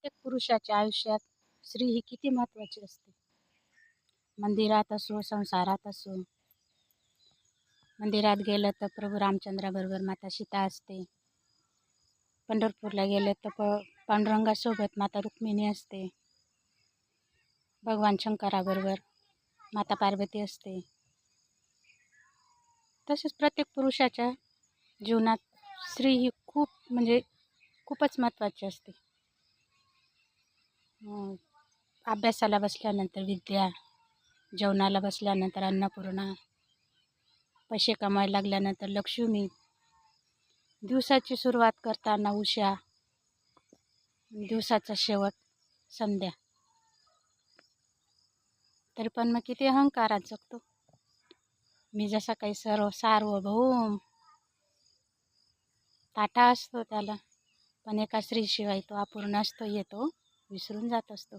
प्रत्येक पुरुषाच्या आयुष्यात स्त्री ही किती महत्त्वाची असते. मंदिरात असो, संसारात असो. मंदिरात गेलं तर प्रभू रामचंद्राबरोबर माता सीता असते. पंढरपूरला गेलं तर पांडुरंगासोबत माता रुक्मिणी असते. भगवान शंकराबरोबर माता पार्वती असते. तसेच प्रत्येक पुरुषाच्या जीवनात स्त्री ही खूपच महत्त्वाची असते. अभ्यासाला बसल्यानंतर विद्या, जेवणाला बसल्यानंतर अन्नपूर्णा, पैसे कमायला लागल्यानंतर लक्ष्मी, दिवसाची सुरुवात करताना उषा, दिवसाचा शेवट संध्या. तरी पण मग किती अहंकारात जगतो. मी जसा काही सार्वभौम ताठा असतो त्याला, पण एका स्त्रीशिवाय तो अपूर्ण असतो, येतो विसरून जात असतो.